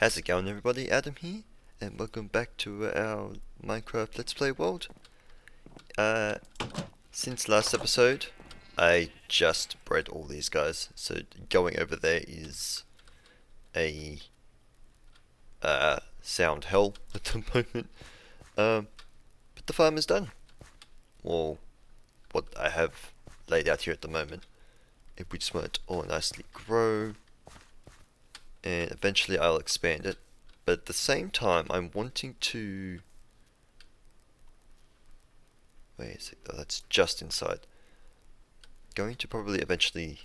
How's it going, everybody? Adam here, and welcome back to our Minecraft Let's Play world. Uh, since last episode, I just bred all these guys, so going over there is a sound hell at the moment. But the farm is done. Well, what I have laid out here at the moment, if we just want it to all nicely grow, and eventually I'll expand it. But at the same time, I'm wanting to... Wait a sec, oh, that's just inside. Going to probably eventually...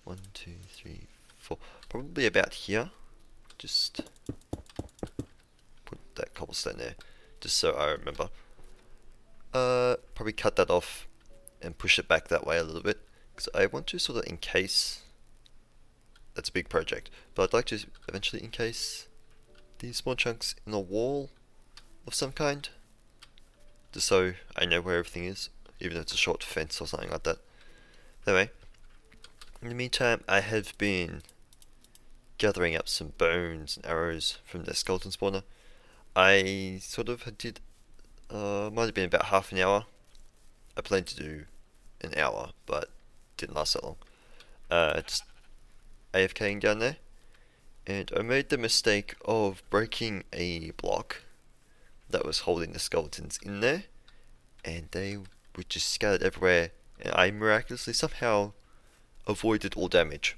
1, 2, 3, 4... Probably about here. Just put that cobblestone there, just so I remember. Probably cut that off and push it back that way a little bit, because I want to sort of encase... That's a big project, but I'd like to eventually encase these small chunks in a wall of some kind, just so I know where everything is, even if it's a short fence or something like that. Anyway, in the meantime, I have been gathering up some bones and arrows from the skeleton spawner. I sort of did, might have been about half an hour. I planned to do an hour, but didn't last that long. Just AFKing down there, and I made the mistake of breaking a block that was holding the skeletons in there, and they were just scattered everywhere, and I miraculously somehow avoided all damage.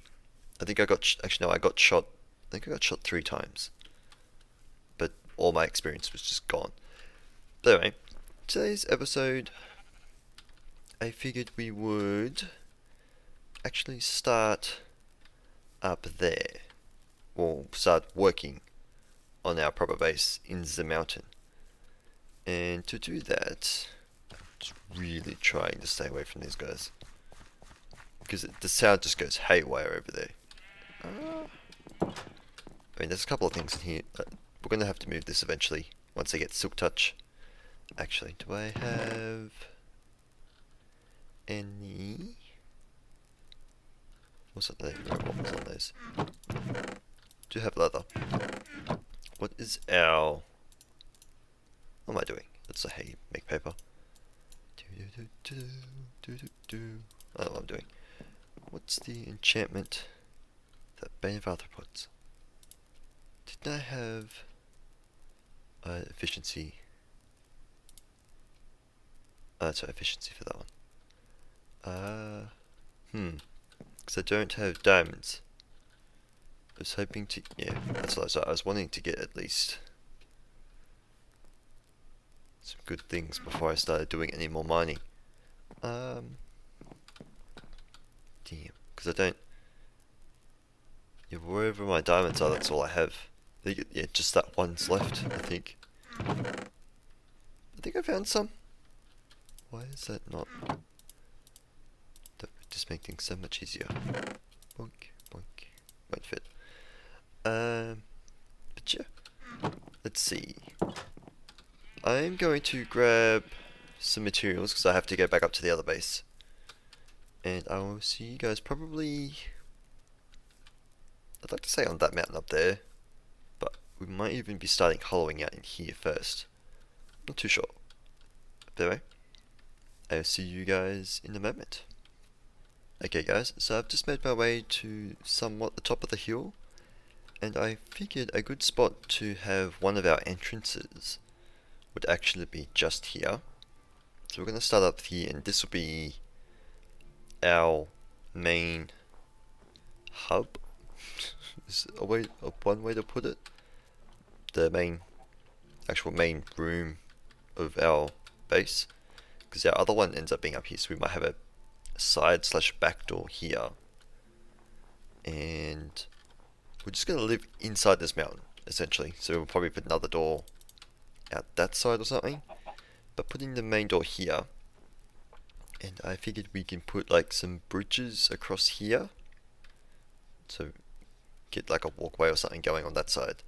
I think I got, actually no, I got shot, I think I got shot 3 times, but all my experience was just gone. But anyway, today's episode, I figured we would actually start up there. We'll start working on our proper base in the mountain. And to do that, I'm just really trying to stay away from these guys, because the sound just goes haywire over there. I mean, there's a couple of things in here. We're going to have to move this eventually, once I get Silk Touch. Actually, do I have any... What's that there? What was on those? Do have leather. What is our... What am I doing? That's a hay, make paper. I don't know what I'm doing. What's the enchantment? That Bane of Arthropods. Didn't I have efficiency? Sorry, efficiency for that one. Because I don't have diamonds. I was hoping to, yeah, that's what I was wanting to get at least some good things before I started doing any more mining. Damn, because I don't, yeah, wherever my diamonds are, that's all I have. Yeah, just that one's left, I think. I think I found some. Why is that not? That would just make things so much easier. Boink, boink. Won't fit. But yeah. Let's see. I'm going to grab some materials because I have to go back up to the other base. And I will see you guys probably... I'd like to say on that mountain up there, but we might even be starting hollowing out in here first. Not too sure. But anyway, I'll see you guys in a moment. Okay guys, so I've just made my way to somewhat the top of the hill, and I figured a good spot to have one of our entrances would actually be just here. So we're going to start up here, and this will be our main hub. Is one way to put it? The actual main room of our base, because our other one ends up being up here, so we might have a side / back door here, and we're just going to live inside this mountain essentially. So we'll probably put another door out that side or something, but putting the main door here, and I figured we can put like some bridges across here, so get like a walkway or something going on that side,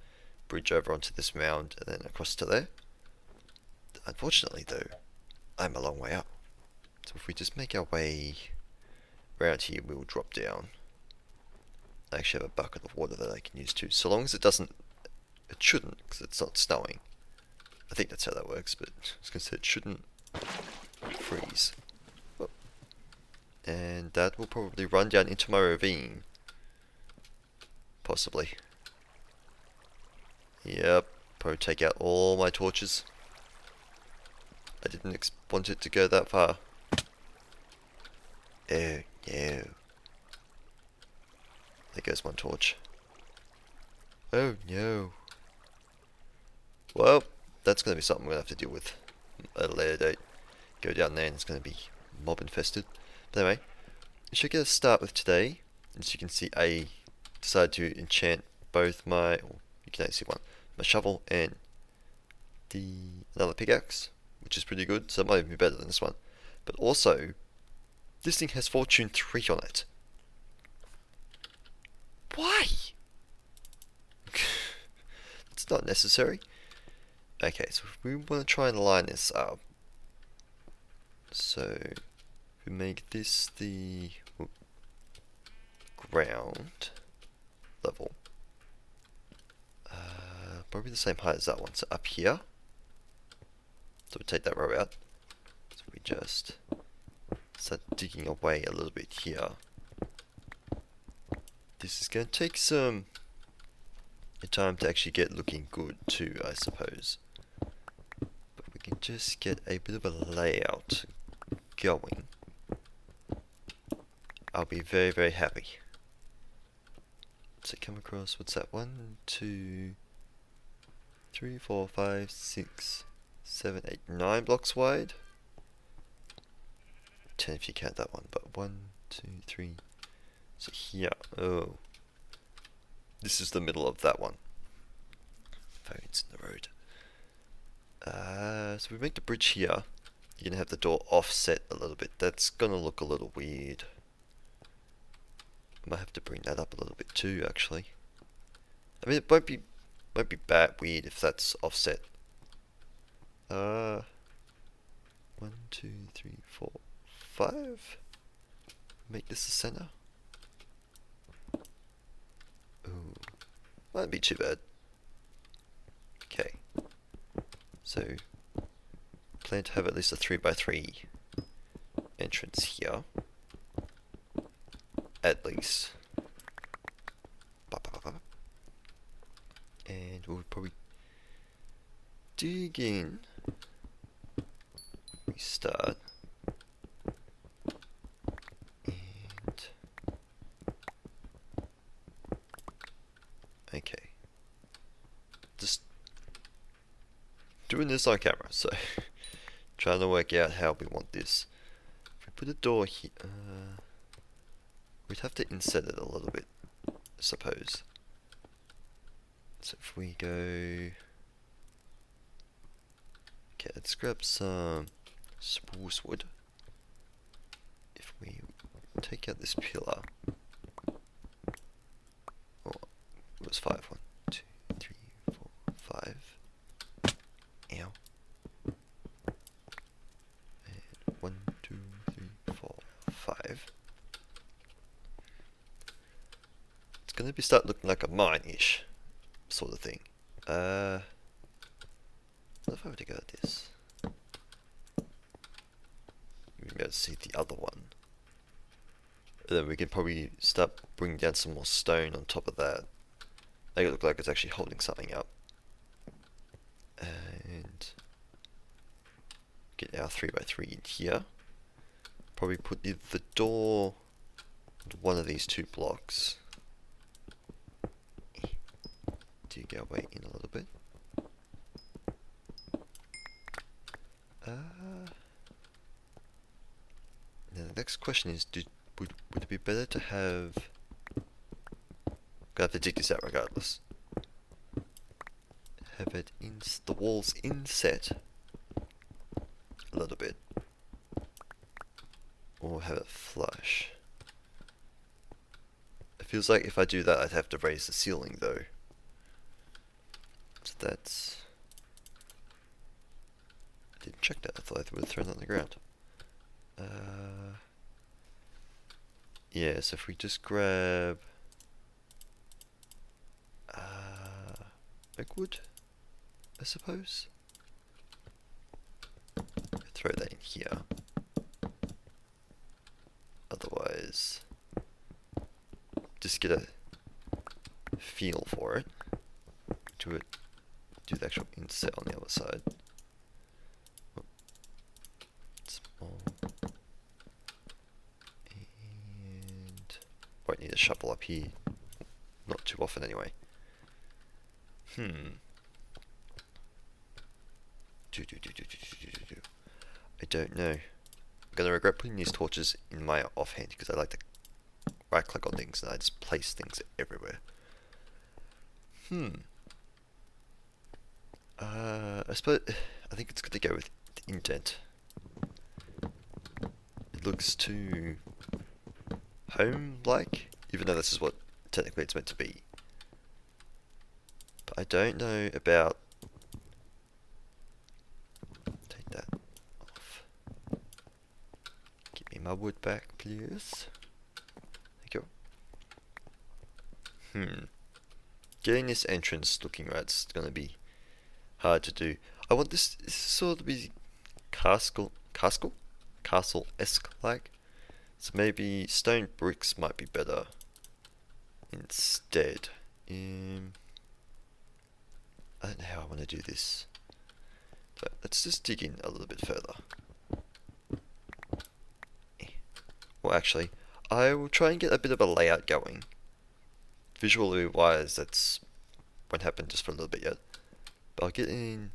bridge over onto this mound, and then across to there. Unfortunately though, I'm a long way up. So if we just make our way around here, we will drop down. I actually have a bucket of water that I can use too, so long as it doesn't It shouldn't, because it's not snowing. I think that's how that works, but I was going to say it shouldn't freeze. Oh. And that will probably run down into my ravine. Possibly. Yep, probably take out all my torches. I didn't want it to go that far. Oh, no. There goes one torch. Oh, no. Well, that's going to be something we're going to have to deal with at a later date. Go down there and it's going to be mob infested. But anyway, we should get a start with today. As you can see, I decided to enchant both my, you can only see one, my shovel and another pickaxe, which is pretty good, so it might even be better than this one. But also, this thing has Fortune 3 on it. Why? It's not necessary. Okay, so we want to try and line this up. So, we make this the ground level. Probably the same height as that one. So up here. So we take that row out. So we just start digging away a little bit here. This is going to take some time to actually get looking good too, I suppose. But we can just get a bit of a layout going. I'll be very, very happy. So come across, what's that? 1, 2, 3, 4, 5, 6, 7, 8, 9 blocks wide. 10 if you count that one, but 1, 2, 3. So here, oh. This is the middle of that one. Phone's in the road. So we make the bridge here. You're going to have the door offset a little bit. That's going to look a little weird. I might have to bring that up a little bit too, actually. I mean, it won't be bad weird if that's offset. 1, 2, 3, 4, 5. Make this the center. Ooh, won't be too bad. Okay. So, plan to have at least a 3x3 entrance here. At least. And we'll probably dig in. We start. And okay. Just doing this on camera, so trying to work out how we want this. If we put a door here, we'd have to inset it a little bit, I suppose. So if we go, okay, let's grab some spruce wood. If we take out this pillar, oh, it was 5. 1, 2, 3, 4, 5. Ow. And 1, 2, 3, 4, 5. It's gonna start looking like a mine-ish sort of thing. What if I were to go at this? We can go see the other one. And then we can probably start bringing down some more stone on top of that. Make it look like it's actually holding something up. And get our 3x3 in here. Probably put the door on one of these 2 blocks. Dig our way in a little bit. Now the next question is, would it be better to have... Gonna have to dig this out regardless. Have it in the walls inset a little bit, or have it flush. It feels like if I do that, I'd have to raise the ceiling though. So that's... I didn't check that. I thought I would have thrown that on the ground. Yeah, so if we just grab oak wood, I suppose. Throw that in here. Otherwise, just get a feel for it. Do the actual inset on the other side. Small. And won't need a shovel up here. Not too often anyway. I don't know. I'm gonna regret putting these torches in my offhand because I like to right click on things and I just place things everywhere. I suppose I think it's good to go with the indent. It looks too home-like, even though this is what technically it's meant to be. But I don't know about... Take that off. Give me my wood back, please. Thank you. Getting this entrance looking right is gonna be hard to do. I want this sort of be castle-esque like. So maybe stone bricks might be better instead. I don't know how I want to do this. But let's just dig in a little bit further. Well, actually, I will try and get a bit of a layout going. Visually wise, that's won't happen just for a little bit yet. But I'll get in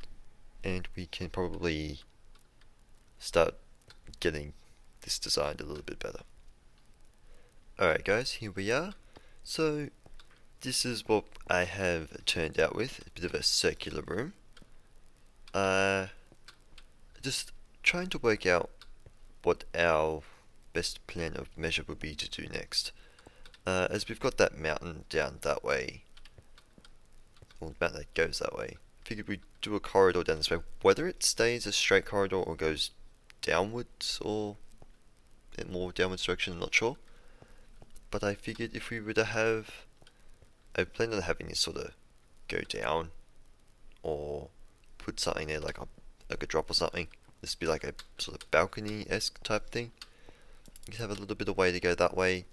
and we can probably start getting this designed a little bit better. Alright guys, here we are. So this is what I have turned out with, a bit of a circular room. Just trying to work out what our best plan of measure would be to do next. As we've got that mountain down that way, or the mountain that goes that way, I figured we'd do a corridor down this way. Whether it stays a straight corridor or goes downwards or in more downwards direction, I'm not sure. But I figured if we were to have, I planned on having this sort of go down, or put something there like a drop or something. This would be like a sort of balcony-esque type thing. You could have a little bit of way to go that way.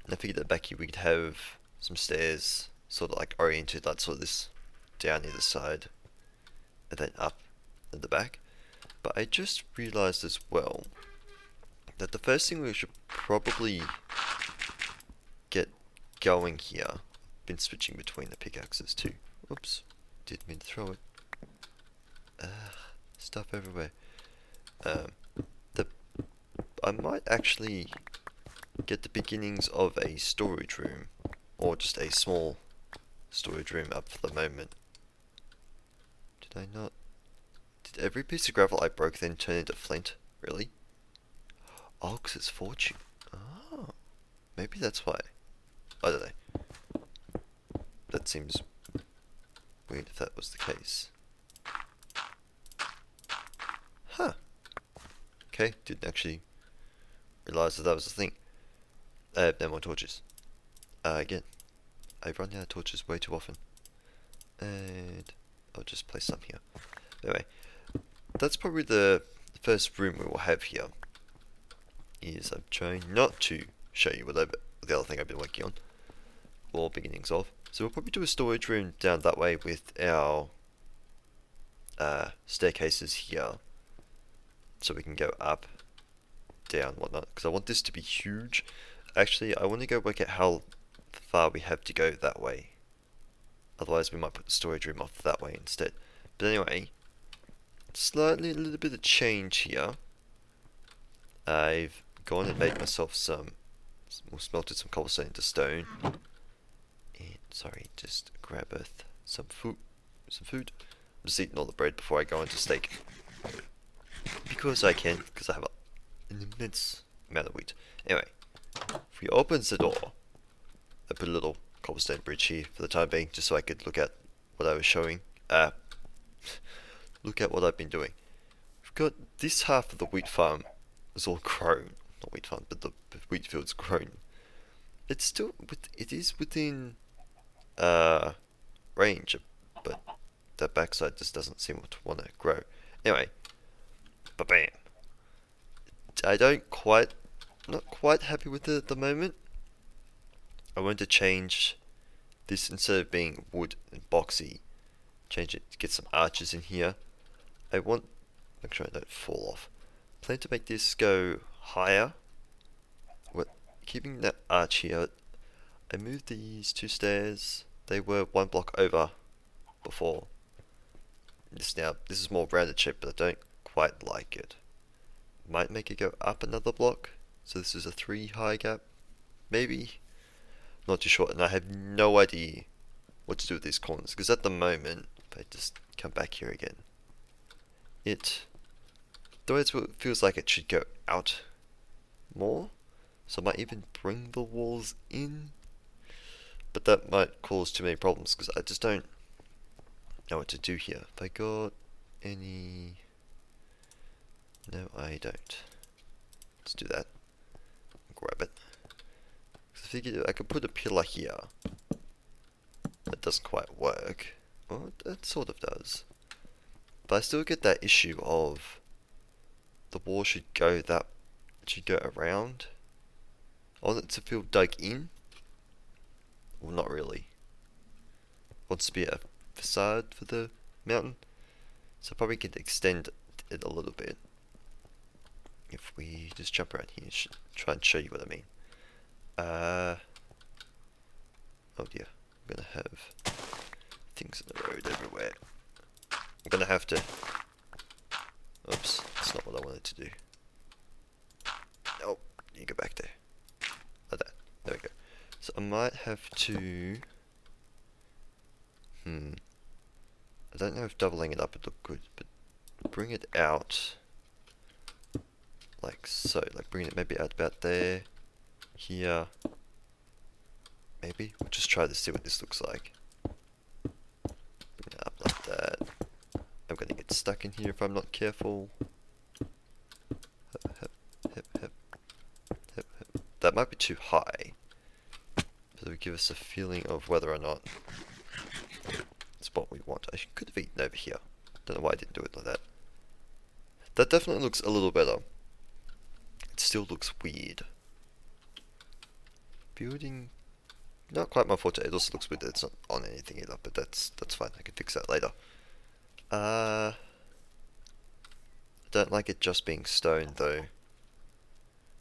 And I figured that back here we could have some stairs, sort of like oriented like sort of this down either side, and then up at the back. But I just realized as well that the first thing we should probably get going here. Been switching between the pickaxes too. Oops, didn't mean to throw it. Stuff everywhere. I might actually get the beginnings of a storage room, or just a small storage room up for the moment. Did I not? Did every piece of gravel I broke then turn into flint? Really? Oh, 'cause it's fortune. Oh, maybe that's why. I don't know. That seems weird if that was the case. Huh. Okay, didn't actually realize that was the thing. I have no more torches. Again, I run out of torches way too often. And I'll just place some here. Anyway, that's probably the first room we will have here. I'm trying not to show you the other thing I've been working on, or beginnings of. So we'll probably do a storage room down that way with our staircases here, so we can go up, down, whatnot. Because I want this to be huge. Actually, I want to go work out how far we have to go that way. Otherwise, we might put the storage room off that way instead. But anyway, a little bit of change here. I've gone and made myself smelted some cobblestone into stone. And sorry, just grab some food. I'm just eating all the bread before I go into steak. Because I can, because I have an immense amount of wheat. Anyway, if he opens the door, I put a little cobblestone bridge here for the time being, just so I could look at what I was showing. Look at what I've been doing. We've got this half of the wheat farm is all grown. Not wheat farm, but the wheat field's grown. It's still, it is within range but that backside just doesn't seem to want to grow. Anyway, ba-bam. Not quite happy with it at the moment. I want to change this, instead of being wood and boxy, change it to get some arches in here. Make sure I don't fall off. Plan to make this go higher. Keeping that arch here. I moved these 2 stairs. They were 1 block over before. This is more rounded shape, but I don't quite like it. Might make it go up another block. So this is a 3 high gap. Maybe. Not too sure. And I have no idea what to do with these corners. Because at the moment, if I just come back here again, the way it feels like it should go out more. So I might even bring the walls in. But that might cause too many problems, because I just don't know what to do here. If I got any... No, I don't. Let's do that. Grab it. I figured I could put a pillar here. That doesn't quite work. Well, that sort of does. But I still get that issue of the wall should go around. I want it to feel dug in. Well, not really. Wants to be a facade for the mountain. So probably could extend it a little bit. If we just jump around here, try and show you what I mean. Oh dear, I'm gonna have things in the road everywhere. I'm gonna have to... Oops, that's not what I wanted to do. Oh, you go back there. Like that. There we go. So I might have to... I don't know if doubling it up would look good, but bring it out like so. Like bring it maybe out about there, here. Maybe we'll just try to see what this looks like. Bring it up like that. I'm gonna get stuck in here if I'm not careful. Hip, hip, hip, hip, hip, hip. That might be too high. So it would give us a feeling of whether or not it's what we want. I could have eaten over here. Don't know why I didn't do it like that. That definitely looks a little better. It still looks weird. Building, not quite my forte. It also looks weird that it's not on anything either, but that's fine. I can fix that later. I don't like it just being stone though.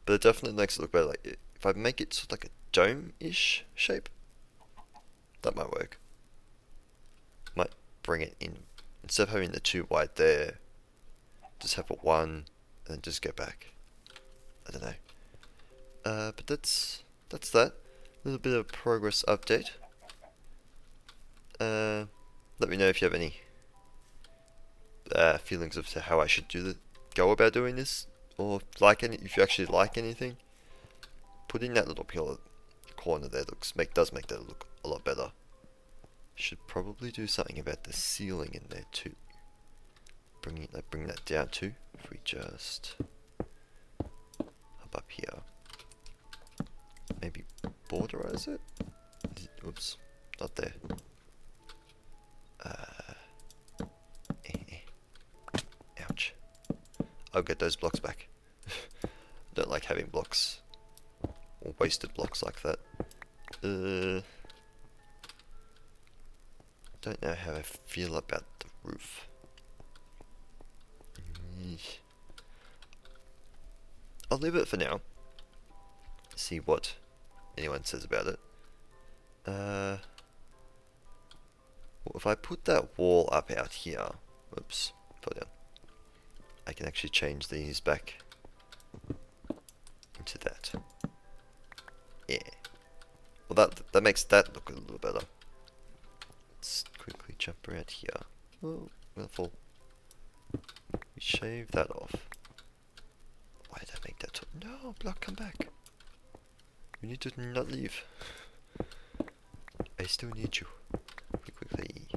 But it definitely makes it look better. Like if I make it sort of like a dome-ish shape, that might work. Might bring it in, instead of having the 2 wide there, just have a 1 and then just go back. I don't know. But that's that. A little bit of progress update. Let me know if you have any feelings of how I should go about doing this, or if you actually like anything. Putting that little pillar corner there does make that look a lot better. Should probably do something about the ceiling in there too. Bring that down too. If we just up here, maybe borderize it. Oops, not there. Ouch. I'll get those blocks back. I don't like having blocks or wasted blocks like that. Don't know how I feel about the roof. I'll leave it for now. See what anyone says about it. Well, if I put that wall up out here, whoops, fell down. I can actually change these back into that. Yeah. Well, that makes that look a little better. Let's quickly jump around here. Oh, I'm gonna fall. We shave that off. Why did I make that? No, block, come back. You need to not leave. I still need you. We quickly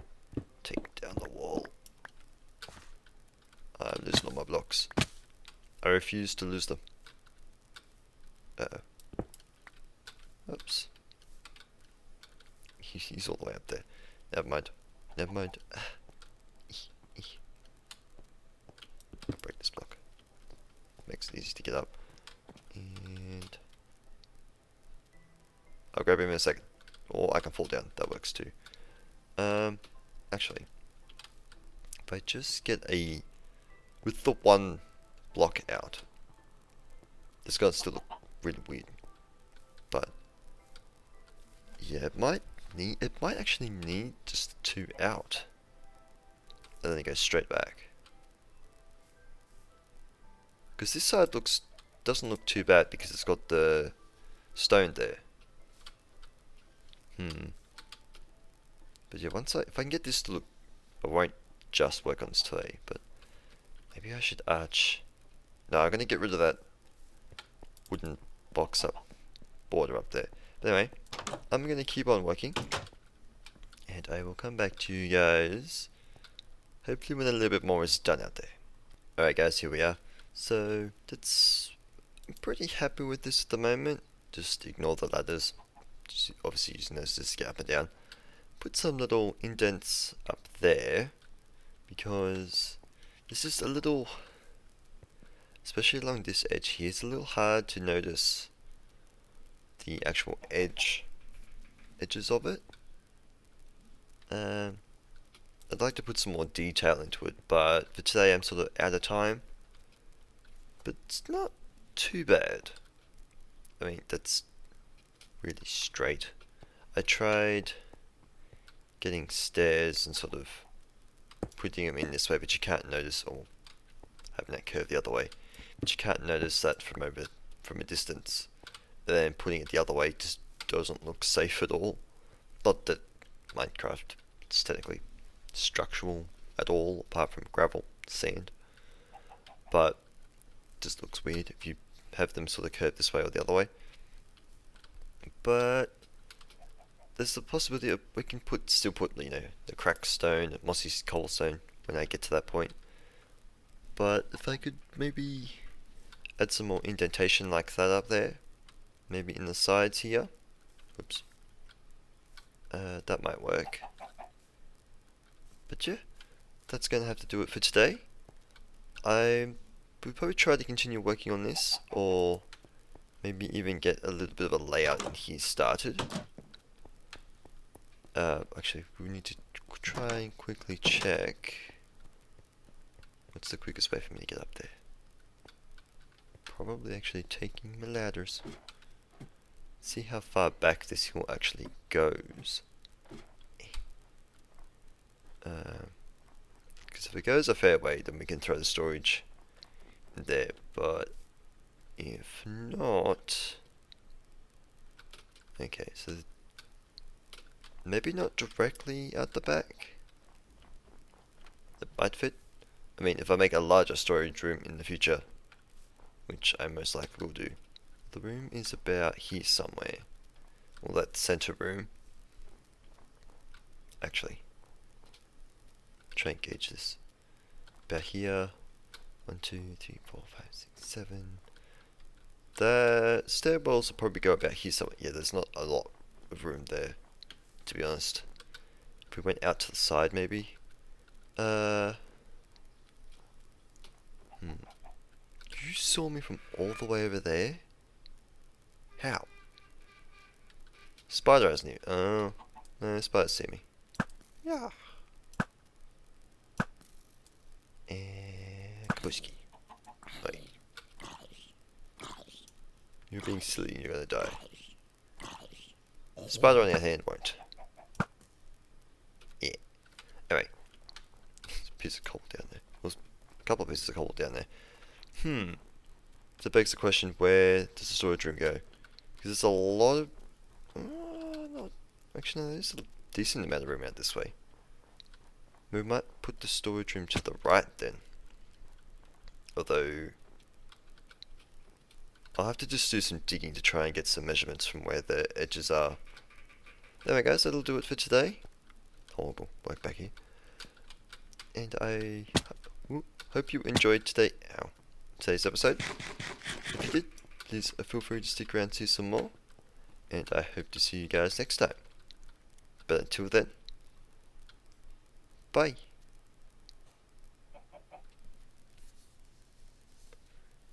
take down the wall. I'm losing all my blocks. I refuse to lose them. Uh-oh. Oops. He's all the way up there. Never mind. Never mind. I'll break this block. Makes it easy to get up. And I'll grab him in a second. Or I can fall down. That works too. Actually, if I just get a... with the one block out, it's gonna still look really weird. But yeah, it might actually need just two out. And then it goes straight back. Because this side doesn't look too bad because it's got the stone there. But yeah, if I can get this to look, I won't just work on this today, but maybe I should arch. No, I'm gonna get rid of that wooden box up border up there. But anyway, I'm gonna keep on working, and I will come back to you guys hopefully when a little bit more is done out there. Alright guys, here we are. So I'm pretty happy with this at the moment. Just ignore the ladders. Just obviously using those to get up and down. Put some little indents up there because this is a little, especially along this edge here, it's a little hard to notice the actual edges of it. I'd like to put some more detail into it, but for today I'm sort of out of time. But it's not too bad. I mean, that's really straight. I tried getting stairs and sort of putting them in this way, but you can't notice, or having that curve the other way, but you can't notice that from a distance. Then putting it the other way just doesn't look safe at all. Not that Minecraft is technically structural at all, apart from gravel, sand, but it just looks weird if you have them sort of curved this way or the other way. But there's the possibility of we can still put the cracked stone, mossy cobblestone when I get to that point. But if I could maybe add some more indentation like that up there, maybe in the sides here. Oops. That might work. But yeah, that's gonna have to do it for today. We'll probably try to continue working on this, or maybe even get a little bit of a layout in here started. Actually, we need to try and quickly check what's the quickest way for me to get up there. Probably actually taking my ladders. See how far back this hill actually goes. Because if it goes a fair way, then we can throw the storage there. But if not, okay, so maybe not directly at the back. It might fit. I mean, if I make a larger storage room in the future, which I most likely will do. The room is about here somewhere. Well, that center room. Actually, try and gauge this. About here. 1, 2, 3, 4, 5, 6, 7. The stairwells will probably go about here somewhere. Yeah, there's not a lot of room there, to be honest. If we went out to the side, maybe. You saw me from all the way over there? How? Spider hasn't you? Oh, no, spider see me. Yeah. And Kabuski. Wait. You're being silly and you're gonna die. Spider on your hand won't. Yeah. Anyway. There's a piece of coal down there. There's a couple of pieces of coal down there. So it begs the question, where does the storage room go? Because there's a lot of... actually, no, there's a decent amount of room out this way. We might put the storage room to the right then. Although... I'll have to just do some digging to try and get some measurements from where the edges are. Anyway guys, that'll do it for today. Horrible work back here. And I hope you enjoyed today's episode. If you did, please feel free to stick around to see some more. And I hope to see you guys next time. But until then, Bye.